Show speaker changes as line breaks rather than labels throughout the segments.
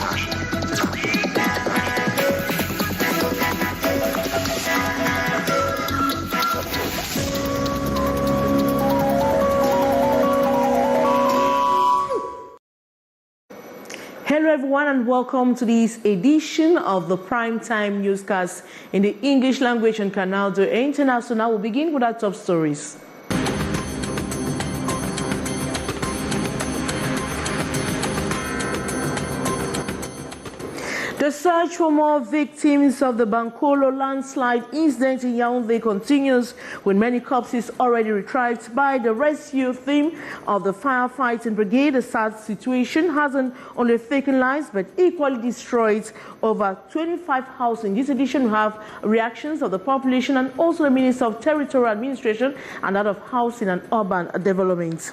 Hello everyone and welcome to this edition of the Primetime Newscast in the English language on Canal International. We'll begin with our top stories. The search for more victims of the MBANKOLO-landslide incident in Yaoundé continues, with many corpses already retrieved by the rescue team of the firefighting brigade. The sad situation hasn't only taken lives but equally destroyed over 25 houses. In this edition, we have reactions of the population and also the Minister of Territorial Administration and that of Housing and Urban Development.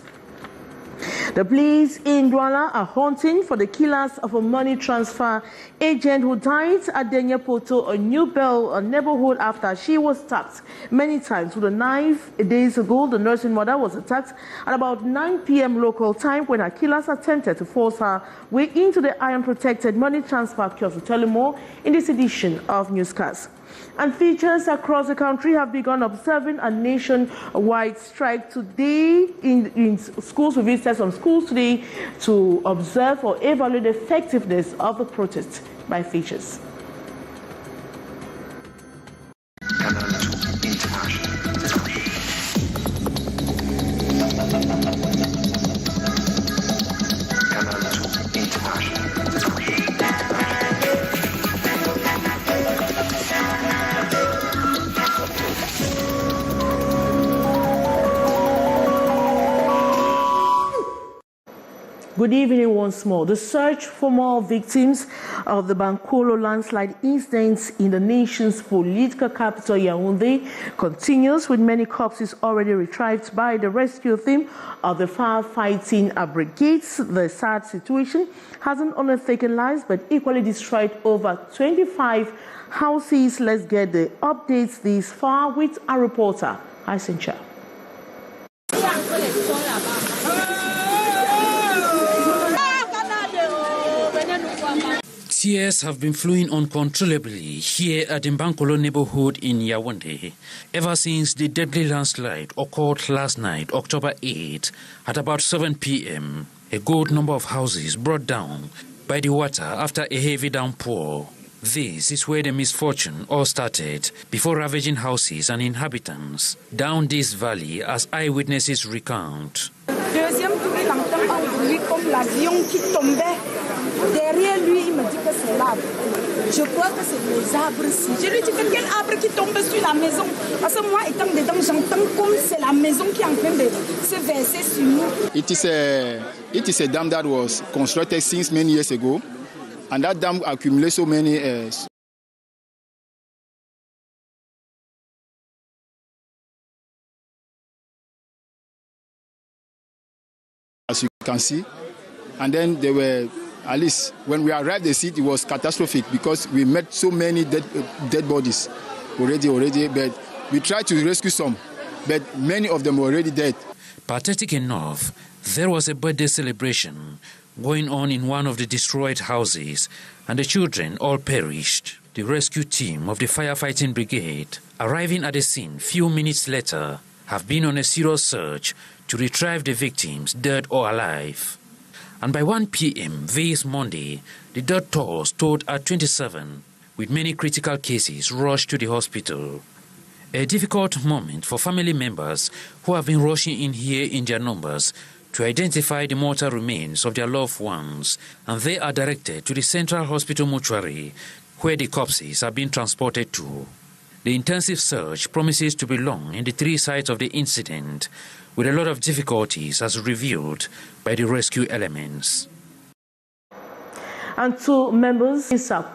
The police in Douala are hunting for the killers of a money transfer agent who died at Denyepoto, a New Bell neighborhood, after she was stabbed many times with a knife. Days ago, the nursing mother was attacked at about 9 p.m. local time when her killers attempted to force her way into the iron-protected money transfer kiosk. To tell you more in this edition of Newscast. And teachers across the country have begun observing a nationwide strike today in schools. We visited some schools today to observe or evaluate the effectiveness of the protest by teachers. Good evening once more. The search for more victims of the MBANKOLO-landslide incidents in the nation's political capital, Yaoundé, continues, with many corpses already retrieved by the rescue team of the firefighting brigades. The sad situation hasn't only taken lives but equally destroyed over 25 houses. Let's get the updates this far with our reporter, Aisincha.
Tears have been flowing uncontrollably here at the MBANKOLO neighborhood in Yaoundé ever since the deadly landslide occurred last night, October 8, at about 7 p.m. A good number of houses brought down by the water after a heavy downpour. This is where the misfortune all started, before ravaging houses and inhabitants down this valley, as eyewitnesses recount.
Derrière lui, il me dit que c'est l'arbre. Je crois que c'est les arbres-ci. Je lui dis que quel arbre qui tombe sur la maison. Parce que moi, étant dedans, j'entends comme c'est la maison qui est en train de se verser sur nous.
It is a dam that was constructed since many years ago. And that dam accumulates so many as you can see. And then there were, at least when we arrived at the scene, it was catastrophic because we met so many dead bodies already, but we tried to rescue some, but many of them were already dead.
Pathetic enough, there was a birthday celebration going on in one of the destroyed houses, and the children all perished. The rescue team of the firefighting brigade, arriving at the scene few minutes later, have been on a serious search to retrieve the victims, dead or alive. And by 1 p.m. this Monday, the death toll stood at 27, with many critical cases rushed to the hospital. A difficult moment for family members who have been rushing in here in their numbers to identify the mortal remains of their loved ones, and they are directed to the Central Hospital mortuary, where the corpses are being transported to. The intensive search promises to be long in the 3 sites of the incident, with a lot of difficulties as revealed by the rescue elements.
And 2 members,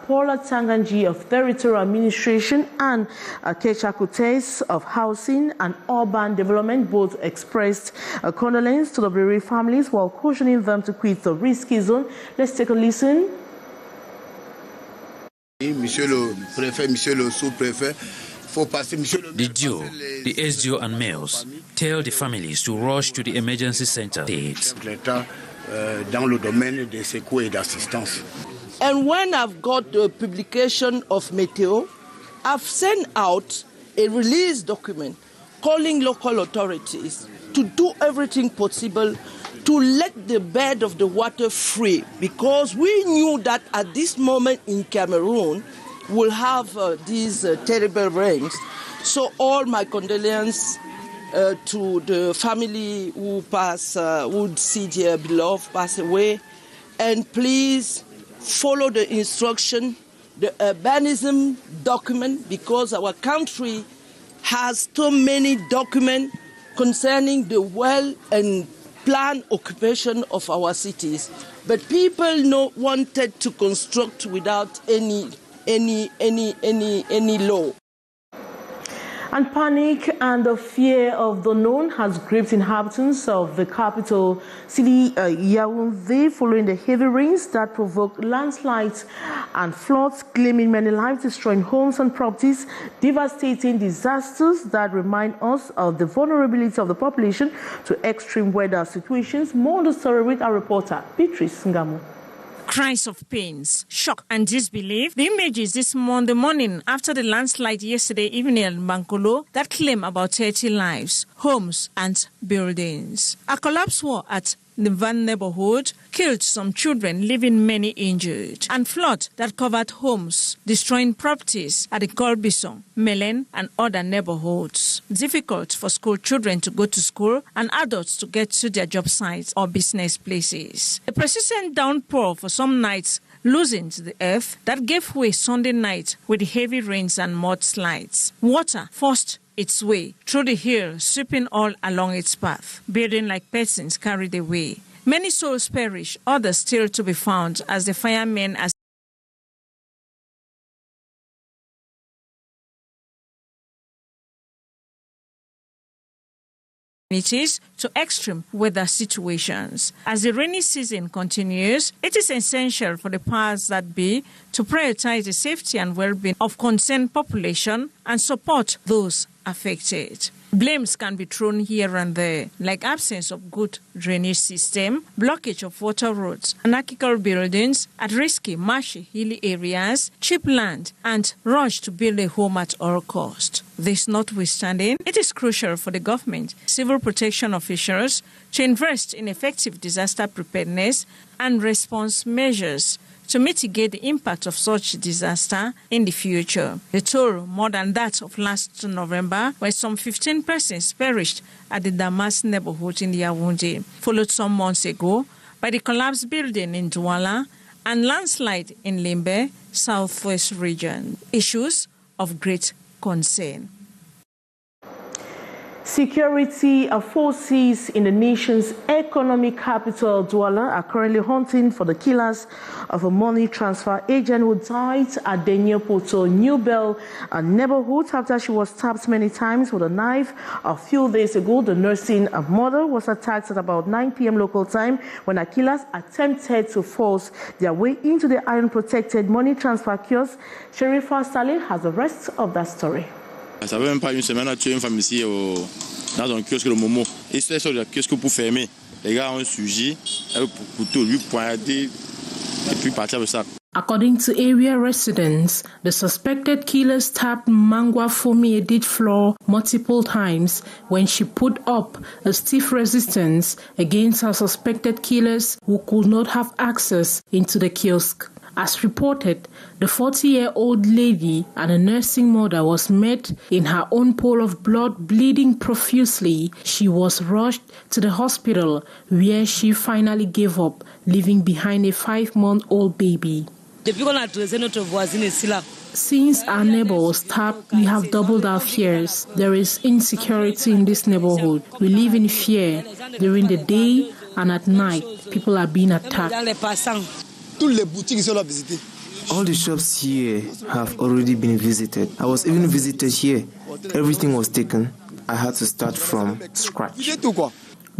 Paula Tanganji of Territorial Administration and Cliquez of Housing and Urban Development, both expressed condolence to the bereaved families while cautioning them to quit the risky zone. Let's take a listen.
Monsieur le préfet, monsieur le sous-préfet,
the duo, the SDO and males, tell the families to rush to the emergency center.
Dans le domaine des secours et d'assistance.
And when I've got the publication of Meteo, I've sent out a release document calling local authorities to do everything possible to let the bed of the water free, because we knew that at this moment in Cameroon we'll have these terrible rains. So all my condolences to the family who would see their beloved pass away, and please follow the instruction, the urbanism document, because our country has so many documents concerning the well and planned occupation of our cities. But people wanted to construct without any law.
And panic and the fear of the unknown has gripped inhabitants of the capital city, Yaoundé, following the heavy rains that provoked landslides and floods, claiming many lives, destroying homes and properties, devastating disasters that remind us of the vulnerability of the population to extreme weather situations. More on the story with our reporter, Beatrice Ngamo.
Cries of pains, shock and disbelief. The images this Monday morning after the landslide yesterday evening in MBANKOLO that claimed about 30 lives, homes and buildings. A collapse war at the Van neighborhood killed some children, leaving many injured. And flood that covered homes, destroying properties at the Golbison, Melen and other neighborhoods. Difficult for school children to go to school and adults to get to their job sites or business places. A persistent downpour for some nights loosened the earth that gave way Sunday night with heavy rains and mudslides. Water forced its way through the hill, sweeping all along its path, building like persons carried away. Many souls perish, others still to be found as the firemen to extreme weather situations. As the rainy season continues, it is essential for the powers that be to prioritize the safety and well-being of concerned population and support those affected. Blames can be thrown here and there, like absence of good drainage system, blockage of water roads, anarchical buildings at risky, marshy, hilly areas, cheap land, and rush to build a home at all cost. This notwithstanding, it is crucial for the government, civil protection officials to invest in effective disaster preparedness and response measures to mitigate the impact of such disaster in the future. The toll, more than that of last November, where some 15 persons perished at the Damas neighborhood in Yaoundé, followed some months ago by the collapsed building in Douala and landslide in Limbe, southwest region. Issues of great concern.
Security forces in the nation's economic capital, Douala, are currently hunting for the killers of a money transfer agent who died at the Nyopoto New Bell neighborhood after she was stabbed many times with a knife. A few days ago, the nursing mother was attacked at about 9 p.m. local time when her killers attempted to force their way into the iron-protected money transfer kiosk. Sherifa Saleh has the rest of that story.
Ça fait même pas une semaine, on a tué une femme ici dans un kiosque de Momo. Et c'était sur le kiosque pour fermer. Les gars ont surgi, avec couteau, lui poignardé, et puis partir avec ça.
According to area residents, the suspected killer stabbed Mangwa Fomi Edith Floor multiple times when she put up a stiff resistance against her suspected killers who could not have access into the kiosk. As reported, the 40-year-old lady and a nursing mother was met in her own pool of blood, bleeding profusely. She was rushed to the hospital where she finally gave up, leaving behind a 5-month-old baby. Since our neighbor was stabbed, we have doubled our fears. There is insecurity in this neighborhood. We live in fear. During the day and at night, people are being attacked.
All the shops here have already been visited. I was even visited here. Everything was taken. I had to start from scratch.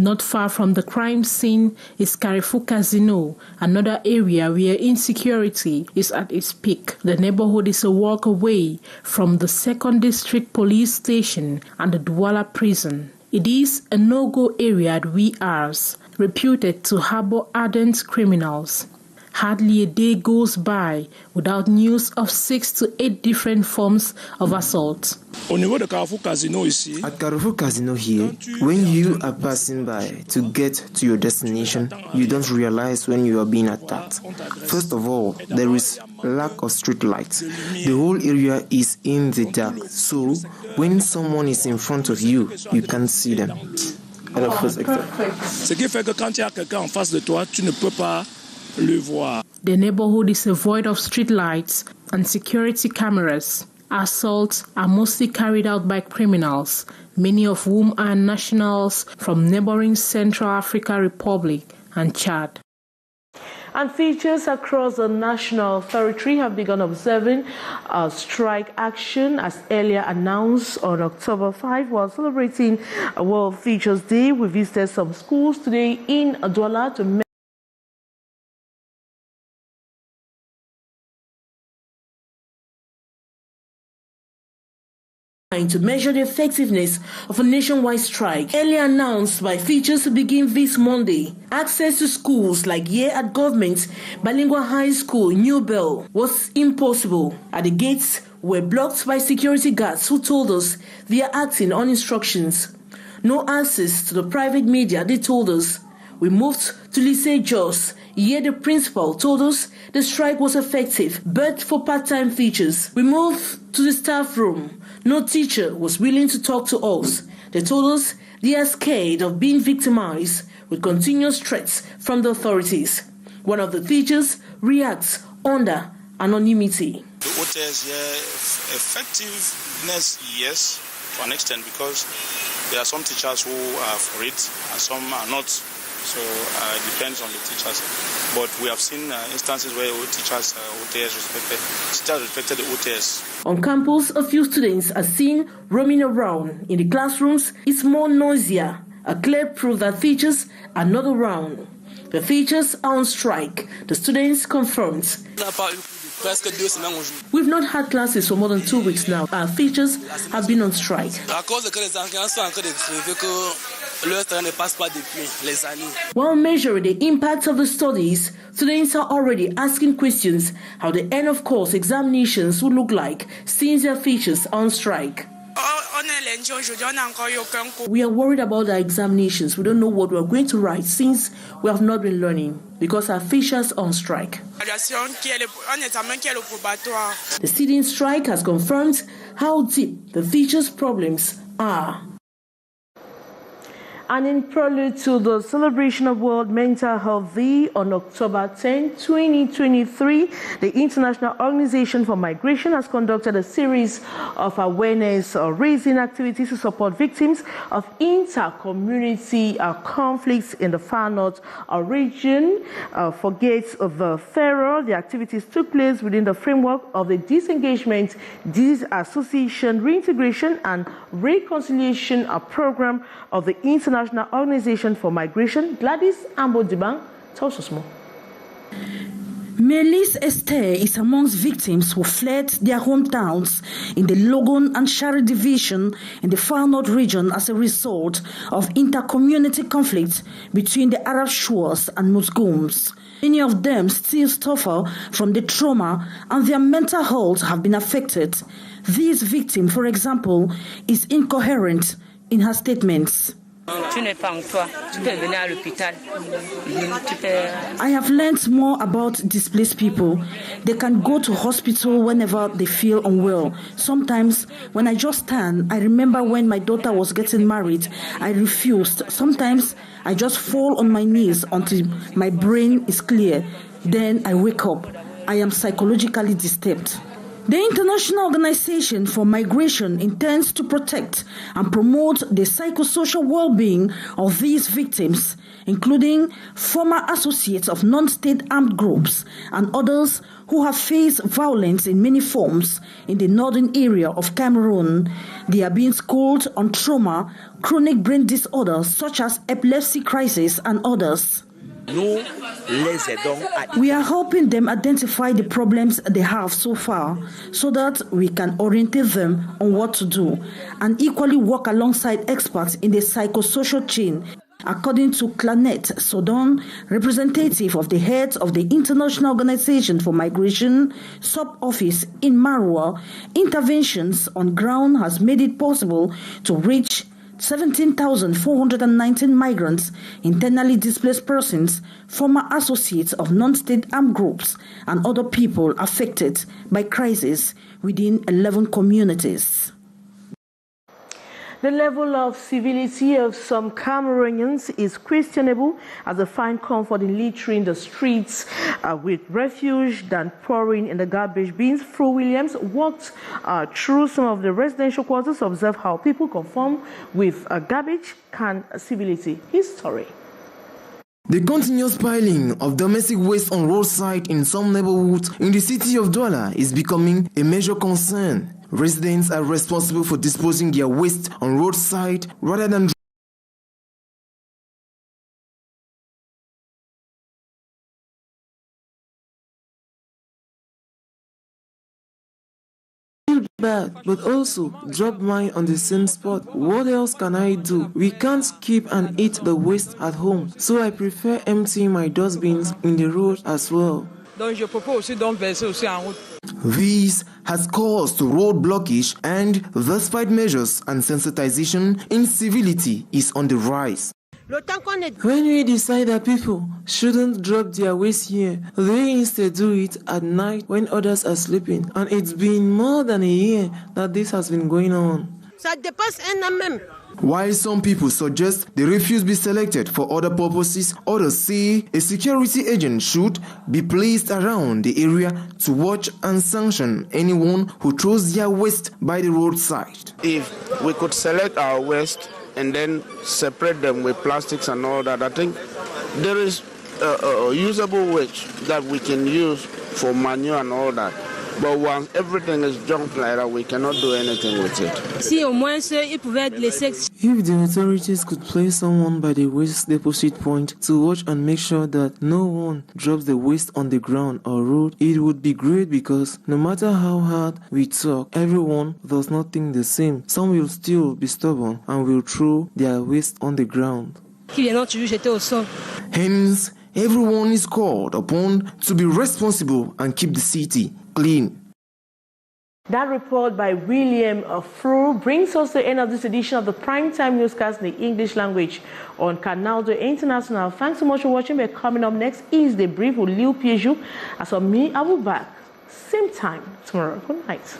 Not far from the crime scene is Carrefour Casino, another area where insecurity is at its peak. The neighborhood is a walk away from the 2nd District Police Station and the Douala Prison. It is a no-go area at wee hours, reputed to harbor ardent criminals. Hardly a day goes by without news of 6 to 8 different forms of assault.
At Carrefour Casino here, when you are passing by to get to your destination, you don't realize when you are being attacked. First of all, there is lack of street lights. The whole area is in the dark, so when someone is in front of you, you can't see them.
The neighborhood is devoid of street lights and security cameras. Assaults are mostly carried out by criminals, many of whom are nationals from neighboring Central African Republic and Chad.
And teachers across the national territory have begun observing strike action as earlier announced on October 5 while celebrating World Teachers Day. We visited some schools today in Douala to measure the effectiveness of a nationwide strike, earlier announced by teachers to begin this Monday. Access to schools like here at Government Bilingual High School in New Bell was impossible. At the gates were blocked by security guards who told us they are acting on instructions. No access to the private media, they told us. We moved to Lycée Jos. Here the principal told us the strike was effective, but for part-time teachers. We moved to the staff room. No teacher was willing to talk to us. They told us they are scared of being victimized with continuous threats from the authorities. One of the teachers reacts under anonymity.
The OTS here, effectiveness, yes, to an extent, because there are some teachers who are for it and some are not. So it depends on the teachers. But we have seen instances where teachers respected the OTS.
On campus, a few students are seen roaming around. In the classrooms, it's more noisier, a clear proof that teachers are not around. The teachers are on strike. The students confirmed. We've not had classes for more than 2 weeks now. Our teachers have been on strike. While measuring the impact of the studies, students are already asking questions how the end of course examinations will look like since their teachers are on strike. We are worried about our examinations. We don't know what we are going to write since we have not been learning because our teachers are on strike. The sitting strike has confirmed how deep the teachers' problems are. And in prelude to the celebration of World Mental Health Day on October 10, 2023, the International Organization for Migration has conducted a series of awareness-raising activities to support victims of inter-community conflicts in the far north region. Forget the terror. The activities took place within the framework of the Disengagement, Disassociation, Reintegration and Reconciliation Program of the International Organization for Migration. Gladys Ambo-Dibang tells us more.
Melis Esther is amongst victims who fled their hometowns in the Logan and Shari division in the far north region as a result of inter-community conflict between the Arab Shuars and Muslims. Many of them still suffer from the trauma and their mental health have been affected. This victim, for example, is incoherent in her statements. I have learned more about displaced people. They can go to hospital whenever they feel unwell. Sometimes when I just stand, I remember when my daughter was getting married, I refused. Sometimes I just fall on my knees until my brain is clear. Then I wake up. I am psychologically disturbed. The International Organization for Migration intends to protect and promote the psychosocial well-being of these victims, including former associates of non-state armed groups and others who have faced violence in many forms in the northern area of Cameroon. They are being schooled on trauma, chronic brain disorders such as epilepsy crisis and others. We are helping them identify the problems they have so far so that we can orientate them on what to do and equally work alongside experts in the psychosocial chain. According to Clanet Sodon, representative of the head of the International Organization for Migration sub-office in Marwa, interventions on ground has made it possible to reach 17,419 migrants, internally displaced persons, former associates of non-state armed groups, and other people affected by crisis within 11 communities.
The level of civility of some Cameroonians is questionable as they find comfort in littering the streets with refuse than pouring in the garbage bins. Fru Williams walked through some of the residential quarters to observe how people conform with garbage can civility. His story.
The continuous piling of domestic waste on roadside in some neighborhoods in the city of Douala is becoming a major concern. Residents are responsible for disposing their waste on roadside rather than bad, but also drop mine on the same spot. What else can I do? We can't keep and eat the waste at home, so I prefer emptying my dustbins in the road as well. This has caused road blockage, and despite measures and sensitization, incivility is on the rise. When we decide that people shouldn't drop their waste here, they instead do it at night when others are sleeping. And it's been more than a year that this has been going on. While some people suggest the refuse be selected for other purposes, others say a security agent should be placed around the area to watch and sanction anyone who throws their waste by the roadside.
If we could select our waste and then separate them with plastics and all that, I think there is a usable waste that we can use for manure and all that. But once everything is dumped like that, we cannot do anything with it. If the authorities could place someone by the waste deposit point to watch and make sure that no one drops the waste on the ground or road, it would be great, because no matter how hard we talk, everyone does not think the same. Some will still be stubborn and will throw their waste on the ground. Hence, everyone is called upon to be responsible and keep the city clean.
That report by William Fru brings us to the end of this edition of the Primetime Newscast in the English language on Canal International. Thanks so much for watching. But coming up next is the brief with Lil Piejou. As for me, I will be back same time tomorrow. Good night.